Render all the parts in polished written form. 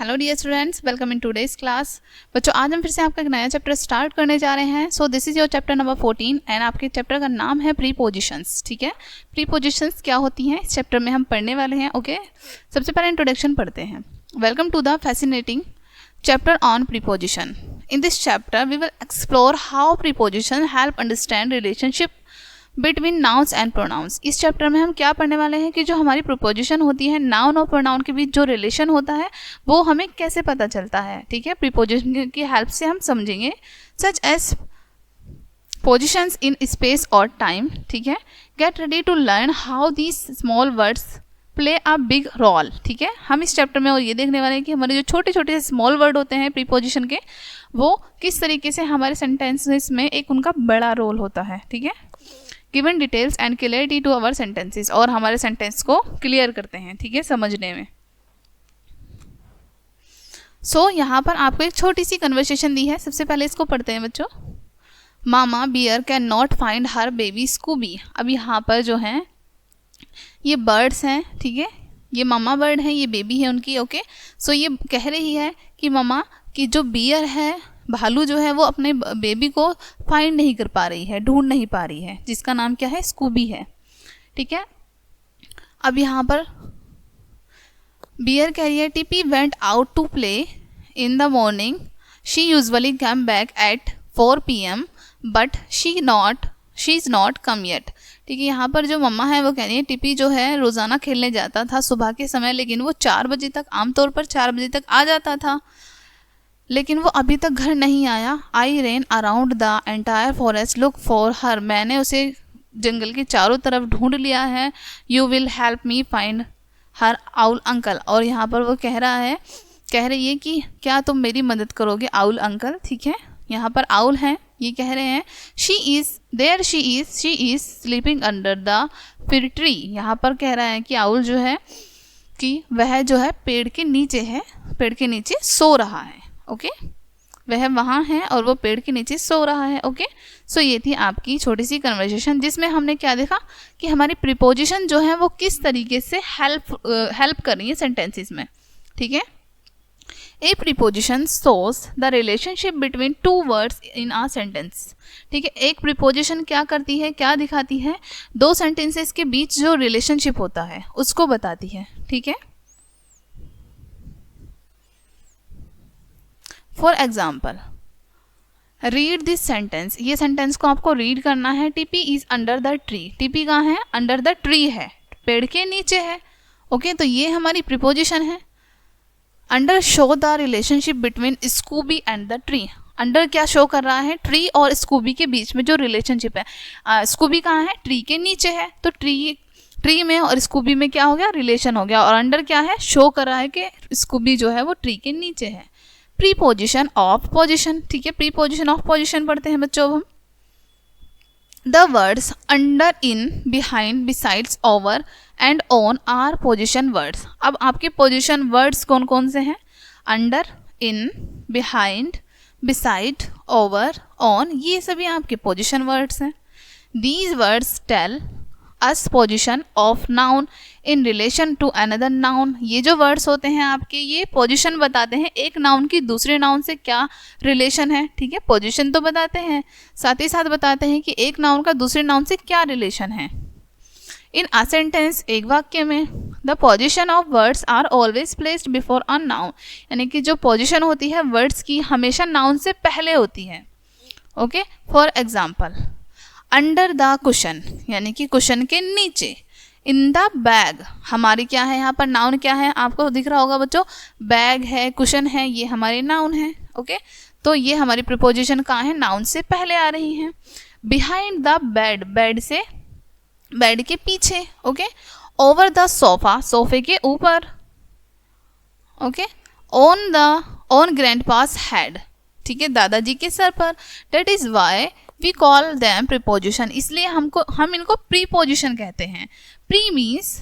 Hello dear students, welcome in today's class. बच्चों, आज हम फिर से आपका एक नया चैप्टर स्टार्ट करने जा रहे हैं। So this is your chapter number 14 and आपके चैप्टर का नाम है प्रीपोजिशंस। ठीक है, प्रीपोजिशंस क्या होती हैं इस चैप्टर में हम पढ़ने वाले हैं। ओके, सबसे पहले इंट्रोडक्शन पढ़ते हैं। Welcome to the fascinating chapter on preposition. In this chapter we will explore how preposition help understand relationship between nouns and pronouns. इस चैप्टर में हम क्या पढ़ने वाले हैं कि जो हमारी प्रीपोजिशन होती है, नाउन और प्रोनाउन के बीच जो रिलेशन होता है वो हमें कैसे पता चलता है। ठीक है, प्रीपोजिशन की हेल्प से हम समझेंगे such as positions in space और टाइम। ठीक है, get ready to learn how these small words play a big role. ठीक है, हम इस चैप्टर में और ये देखने वाले हैं कि हमारे जो छोटे छोटे स्मॉल वर्ड होते हैं प्रीपोजिशन के, वो किस तरीके से हमारे सेंटेंसेस में एक उनका बड़ा रोल होता है। ठीक है, given details and clarity to our sentences, और हमारे सेंटेंस को क्लियर करते हैं। ठीक है, समझने में। सो यहाँ पर आपको एक छोटी सी कन्वर्सेशन दी है। सबसे पहले इसको पढ़ते हैं बच्चों। Mama bear can not find her baby Scooby. अब यहाँ पर जो है ये बर्ड्स हैं। ठीक है, ये मामा बर्ड हैं, ये बेबी है उनकी। ओके, सो ये कह रही है कि मामा की जो बियर है, भालू जो है, वो अपने बेबी को फाइंड नहीं कर पा रही है, ढूंढ नहीं पा रही है, जिसका नाम क्या है, स्कूबी है। ठीक है, अब यहाँ पर बियर कह रही है Tippy went out to play in the morning, she usually come back at 4 PM but she is not come yet. ठीक है, यहाँ पर जो मम्मा है वो कह रही है टिपी जो है रोज़ाना खेलने जाता था सुबह के समय, लेकिन वो 4 बजे तक, आमतौर पर 4 बजे तक आ जाता था, लेकिन वो अभी तक घर नहीं आया। I ran around the entire forest look for her, मैंने उसे जंगल के चारों तरफ ढूंढ लिया है। You will help me find her owl uncle, और यहाँ पर वो कह रही है कि क्या तुम मेरी मदद करोगे आउल अंकल। ठीक है, यहाँ पर आउल हैं, ये कह रहे हैं she is sleeping under the फिर ट्री। यहाँ पर कह रहा है कि आउल जो है कि वह जो है पेड़ के नीचे है, पेड़ के नीचे सो रहा है। ओके, वह वहाँ है और वो पेड़ के नीचे सो रहा है। ओके, सो ये थी आपकी छोटी सी कन्वर्सेशन, जिसमें हमने क्या देखा कि हमारी प्रीपोजिशन जो है वो किस तरीके से हेल्प कर रही है सेंटेंसेस में। ठीक है, A preposition shows the relationship between two words in a sentence. ठीक है, एक preposition क्या करती है, क्या दिखाती है, दो sentences के बीच जो relationship होता है उसको बताती है। ठीक है, for example, read this sentence. ये sentence को आपको read करना है। टिपी is under the tree. टिपी कहाँ है, under the tree है, पेड़ के नीचे है। ओके, तो ये हमारी preposition है। Under show the relationship between Scooby and the tree. Under क्या शो कर रहा है, ट्री और स्कूबी के बीच में जो रिलेशनशिप है। स्कूबी कहाँ है, ट्री के नीचे है, तो ट्री में और स्कूबी में क्या हो गया, रिलेशन हो गया। और अंडर क्या है, शो कर रहा है कि स्कूबी जो है वो ट्री के नीचे है। Preposition of position. ठीक है, प्रीपोजिशन ऑफ पोजिशन पढ़ते हैं बच्चों हम। The words under, in, behind, besides, over and on are position words. अब आपके पोजिशन वर्ड्स कौन कौन से हैं, under, in, behind, beside, over, on, ये सभी आपके पोजिशन वर्ड्स हैं। These words tell us position of noun in relation to another noun. ये जो वर्ड्स होते हैं आपके, ये पोजिशन बताते हैं एक नाउन की दूसरे नाउन से क्या रिलेशन है। ठीक है, पोजिशन तो बताते हैं, साथ ही साथ बताते हैं कि एक नाउन का दूसरे नाउन से क्या रिलेशन है। इन अ सेंटेंस, एक वाक्य में, the position of words are always placed before a noun, यानी कि जो पोजिशन होती है वर्ड्स की हमेशा नाउन से पहले होती है। Okay, for example, under the cushion, यानी कि कुशन के नीचे। इन द बैग, हमारी क्या है यहाँ पर, नाउन क्या है, आपको दिख रहा होगा बच्चों, बैग है, कुशन है, ये हमारे नाउन है। ओके, तो ये हमारी प्रीपोजिशन कहाँ है, नाउन से पहले आ रही हैं। बिहाइंड द बेड, बेड से, बेड के पीछे। ओके, ओवर द सोफा, सोफे के ऊपर। ओके, ऑन ग्रैंडपास हेड, ठीक है, दादाजी के सर पर। That is why we call them preposition, इसलिए हम इनको प्रीपोजिशन कहते हैं। प्री मीन्स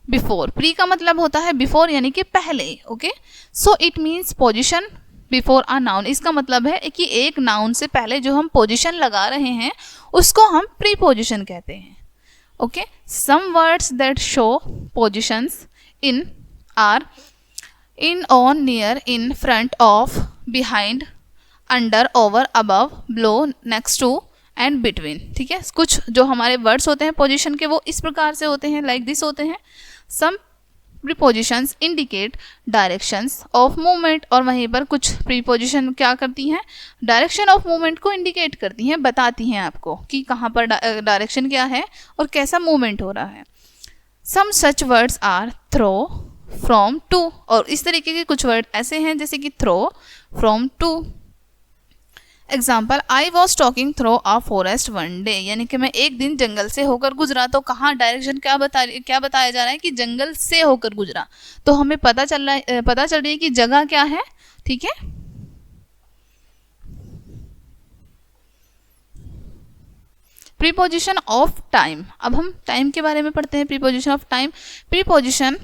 बिफोर, प्री का मतलब होता है बिफोर, यानी कि पहले। Okay, so it means position before a noun, इसका मतलब है कि एक नाउन से पहले जो हम पोजिशन लगा रहे हैं उसको हम प्रीपोजिशन कहते हैं। Okay, some words that show positions in are in, on, near, in, front of, behind, under, over, above, below, next to and between. ठीक है, कुछ जो हमारे वर्ड्स होते हैं पोजीशन के वो इस प्रकार से होते हैं, लाइक दिस होते हैं। Some prepositions indicate directions of movement, और वहीं पर कुछ प्रीपोजिशन क्या करती हैं, डायरेक्शन ऑफ मूवमेंट को इंडिकेट करती हैं, बताती हैं आपको कि कहाँ पर डायरेक्शन क्या है और कैसा मूवमेंट हो रहा है। Some such words are through, from, to, और इस तरीके के कुछ वर्ड ऐसे हैं जैसे कि through, from, to. Example, I was talking through a forest one day, यानी कि मैं एक दिन जंगल से होकर गुजरा। तो कहाँ डायरेक्शन क्या बताया जा रहा है कि जंगल से होकर गुजरा, तो हमें पता चल रही है कि जगह क्या है। ठीक है, प्रीपोजिशन ऑफ टाइम, अब हम टाइम के बारे में पढ़ते हैं। Preposition of time, preposition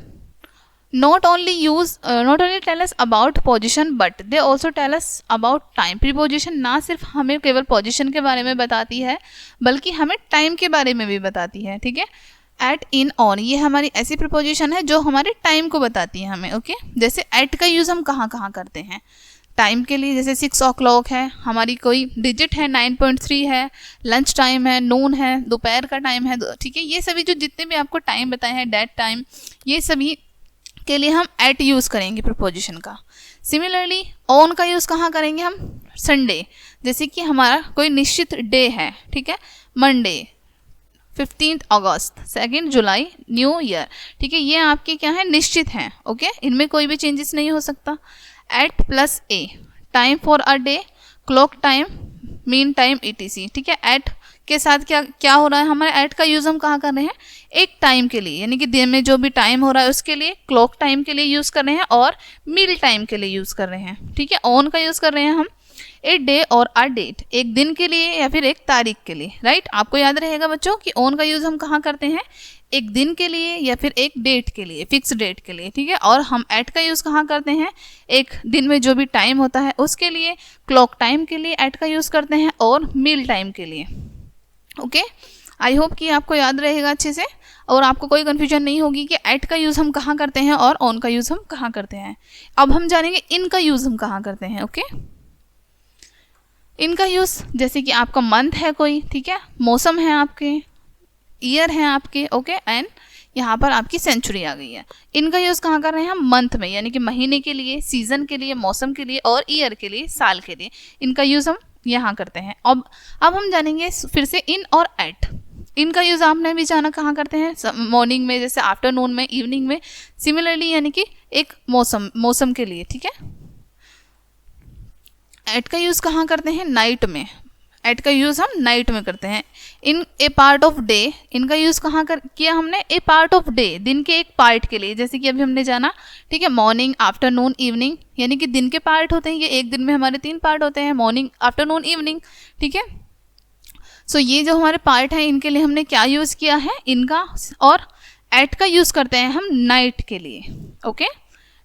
not only tell us about position but they also tell us about time। Preposition ना सिर्फ हमें केवल पोजीशन के बारे में बताती है बल्कि हमें टाइम के बारे में भी बताती है। ठीक है, एट, इन, ऑन, ये हमारी ऐसी प्रीपोजिशन है जो हमारे टाइम को बताती है हमें। ओके, जैसे एट का यूज़ हम कहाँ कहाँ करते हैं टाइम के लिए, जैसे 6 o'clock है, हमारी कोई डिजिट है 9.3 है, लंच टाइम है, नून है, दोपहर का टाइम है। ठीक है, ये सभी जो जितने भी आपको टाइम बताए हैं, डेट टाइम, ये सभी के लिए हम एट यूज़ करेंगे प्रीपोजिशन का। सिमिलरली ऑन का यूज़ कहाँ करेंगे हम, संडे, जैसे कि हमारा कोई निश्चित डे है। ठीक है, मंडे, 15 अगस्त, 2 जुलाई, न्यू ईयर। ठीक है, ये आपके क्या है, निश्चित हैं। ओके, इनमें कोई भी चेंजेस नहीं हो सकता। At plus a, time for a day, clock time, mean time, etc। ठीक है, एट के साथ क्या क्या हो रहा है, हमारे एट का यूज़ हम कहाँ कर रहे हैं, एक टाइम के लिए, यानी कि दिन में जो भी टाइम हो रहा है उसके लिए, क्लॉक टाइम के लिए यूज़ कर रहे हैं और मील टाइम के लिए यूज़ कर रहे हैं। ठीक है, ऑन का यूज़ कर रहे हैं हम ए डे और अ डेट, एक दिन के लिए या फिर एक तारीख के लिए। राइट, आपको याद रहेगा बच्चों कि ऑन का यूज़ हम कहाँ करते हैं, एक दिन के लिए या फिर एक डेट के लिए, फिक्स डेट के लिए। ठीक है, और हम एट का यूज़ कहाँ करते हैं, एक दिन में जो भी टाइम होता है उसके लिए, क्लॉक टाइम के लिए एट का यूज़ करते हैं और मील टाइम के लिए। ओके, आई होप कि आपको याद रहेगा अच्छे से और आपको कोई कन्फ्यूजन नहीं होगी कि एट का यूज़ हम कहाँ करते हैं और ऑन का यूज़ हम कहाँ करते हैं। अब हम जानेंगे इन का यूज़ हम कहाँ करते हैं। ओके, इनका यूज़ जैसे कि आपका मंथ है कोई, ठीक है, मौसम है आपके, ईयर है आपके, ओके, एंड यहाँ पर आपकी सेंचुरी आ गई है। इनका यूज़ कहाँ कर रहे हैं हम, मंथ में, यानी कि महीने के लिए, सीज़न के लिए, मौसम के लिए और ईयर के लिए, साल के लिए, इनका यूज़ हम यहाँ करते हैं। अब हम जानेंगे फिर से इन और एट। इनका यूज़ आपने भी जाना कहाँ करते हैं, मॉर्निंग में, जैसे आफ्टरनून में, इवनिंग में। सिमिलरली यानी कि एक मौसम के लिए। ठीक है, एट का यूज़ कहाँ करते हैं, नाइट में। एट का यूज़ हम नाइट में करते हैं। इन ए पार्ट ऑफ डे, इनका यूज़ कहाँ किया हमने, ए पार्ट ऑफ डे, दिन के एक पार्ट के लिए, जैसे कि अभी हमने जाना। ठीक है, मॉर्निंग, आफ्टरनून, इवनिंग, यानी कि दिन के पार्ट होते हैं ये, एक दिन में हमारे 3 पार्ट होते हैं, मॉर्निंग, आफ्टरनून, इवनिंग। ठीक है, सो ये जो हमारे पार्ट हैं इनके लिए हमने क्या यूज़ किया है, इनका। और एट का यूज़ करते हैं हम नाइट के लिए। ओके,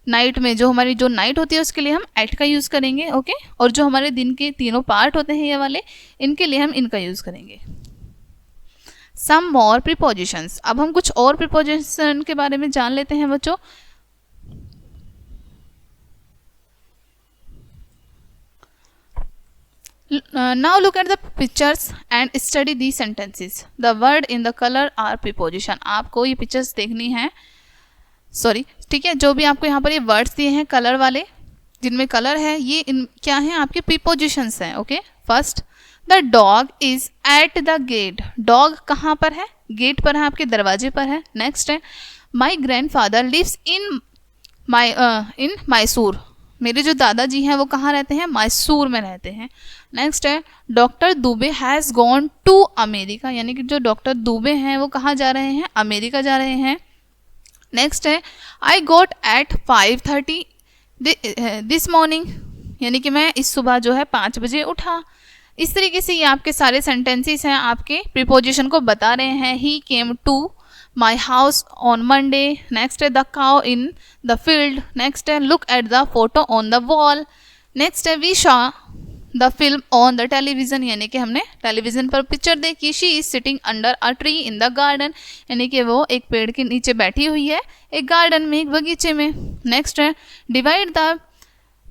नाइट में जो हमारी जो नाइट होती है उसके लिए हम एट का यूज़ करेंगे। ओके, और जो हमारे दिन के तीनों पार्ट होते हैं ये वाले, इनके लिए हम इनका यूज़ करेंगे। सम मोर प्रीपोजिशंस, अब हम कुछ और प्रीपोजिशन के बारे में जान लेते हैं बच्चों। Now look at the pictures and study these sentences. The word in the color are preposition. आपको ये पिक्चर्स देखनी है, सॉरी, ठीक है, जो भी आपको यहाँ पर ये वर्ड्स दिए हैं कलर वाले, जिनमें कलर है, ये क्या हैं, आपके प्रीपोजिशंस हैं। Okay, first, the dog is at the gate, dog कहाँ पर है, गेट पर है, आपके दरवाजे पर है। नेक्स्ट है, my grandfather lives in Mysore, मेरे जो दादाजी हैं वो कहाँ रहते हैं, मैसूर में रहते हैं। नेक्स्ट है, doctor Dubey has gone to America, यानी कि जो डॉक्टर दुबे हैं वो कहाँ जा रहे हैं, अमेरिका जा रहे हैं। नेक्स्ट है, आई गोट एट 5:30 दिस मॉर्निंग, यानी कि मैं इस सुबह जो है 5 बजे उठा। इस तरीके से ये आपके सारे सेंटेंसेस हैं, आपके प्रीपोजिशन को बता रहे हैं। He came to my house on Monday. Next है, the cow in the field. Next है, look at the photo on the wall. Next है, we the film on the television, यानी कि हमने टेलीविजन पर पिक्चर देखी। She is sitting under a tree in the garden, यानी कि वो एक पेड़ के नीचे बैठी हुई है एक गार्डन में, एक बगीचे में। नेक्स्ट है divide the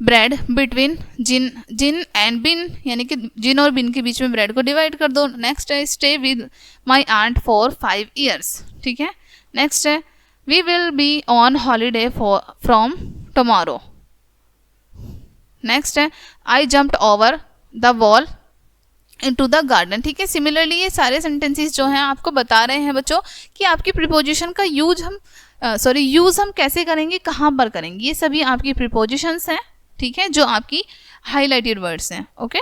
bread between Jin and Bin, यानी कि जिन और बिन के बीच में ब्रेड को डिवाइड कर दो। नेक्स्ट है stay with my aunt for 5 years, ठीक है। नेक्स्ट है we will be on holiday from tomorrow. Next है I jumped over the wall into the garden, ठीक है। सिमिलरली ये सारे सेंटेंसेस जो हैं आपको बता रहे हैं बच्चों कि आपकी प्रीपोजिशन का यूज हम कैसे करेंगे, कहाँ पर करेंगे। ये सभी आपकी प्रीपोजिशंस हैं, ठीक है, जो आपकी हाईलाइटेड वर्ड्स हैं। ओके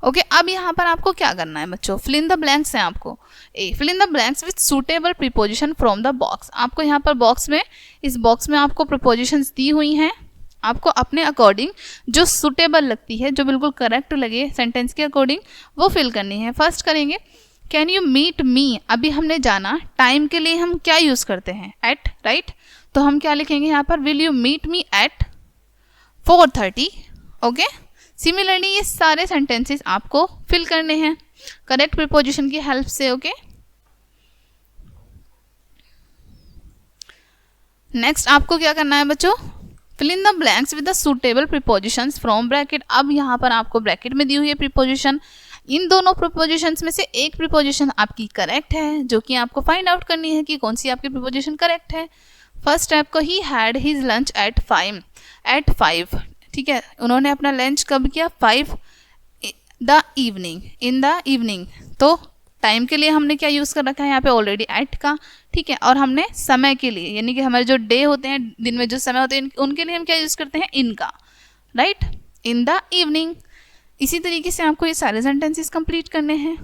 ओके अब यहाँ पर आपको क्या करना है बच्चों, फिल इन द ब्लैंक्स हैं आपको। Fill in the blanks with suitable preposition from the box. आपको यहाँ पर इस बॉक्स में आपको प्रीपोजिशंस दी हुई हैं, आपको अपने अकॉर्डिंग जो सूटेबल लगती है, जो बिल्कुल करेक्ट लगे सेंटेंस के अकॉर्डिंग, वो फिल करनी है। फर्स्ट करेंगे कैन यू मीट मी। अभी हमने जाना टाइम के लिए हम क्या यूज़ करते हैं, एट, राइट। तो हम क्या लिखेंगे यहाँ पर, will you meet me at 4:30। Okay similarly ये सारे सेंटेंसेस आपको फिल करने हैं करेक्ट प्रीपोजिशन की हेल्प से। ओके नेक्स्ट आपको क्या करना है बच्चों, fill in the blanks with the suitable prepositions from bracket. अब यहाँ पर आपको ब्रैकेट में दी हुई है प्रीपोजिशन, इन दोनों प्रीपोजिशंस में से एक प्रीपोजिशन आपकी करेक्ट है, जो कि आपको फाइंड आउट करनी है कि कौन सी आपकी प्रीपोजिशन करेक्ट है। फर्स्ट है आपको he had his lunch at 5, ठीक है। उन्होंने अपना लंच कब किया, 5 the evening, in the evening. तो टाइम के लिए हमने क्या यूज़ कर रखा है यहाँ पे ऑलरेडी एट का, ठीक है। और हमने समय के लिए, यानी कि हमारे जो डे होते हैं, दिन में जो समय होते हैं, उनके लिए हम क्या यूज़ करते हैं, इन का, राइट, इन द इवनिंग। इसी तरीके से आपको ये सारे सेंटेंसेस कंप्लीट करने हैं।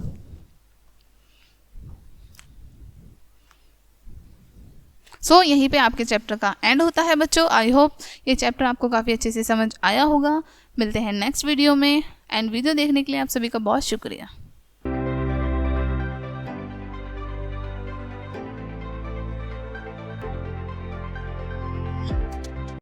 यहीं पे आपके चैप्टर का एंड होता है बच्चों। आई होप ये चैप्टर आपको काफ़ी अच्छे से समझ आया होगा। मिलते हैं नेक्स्ट वीडियो में, एंड वीडियो देखने के लिए आप सभी का बहुत शुक्रिया।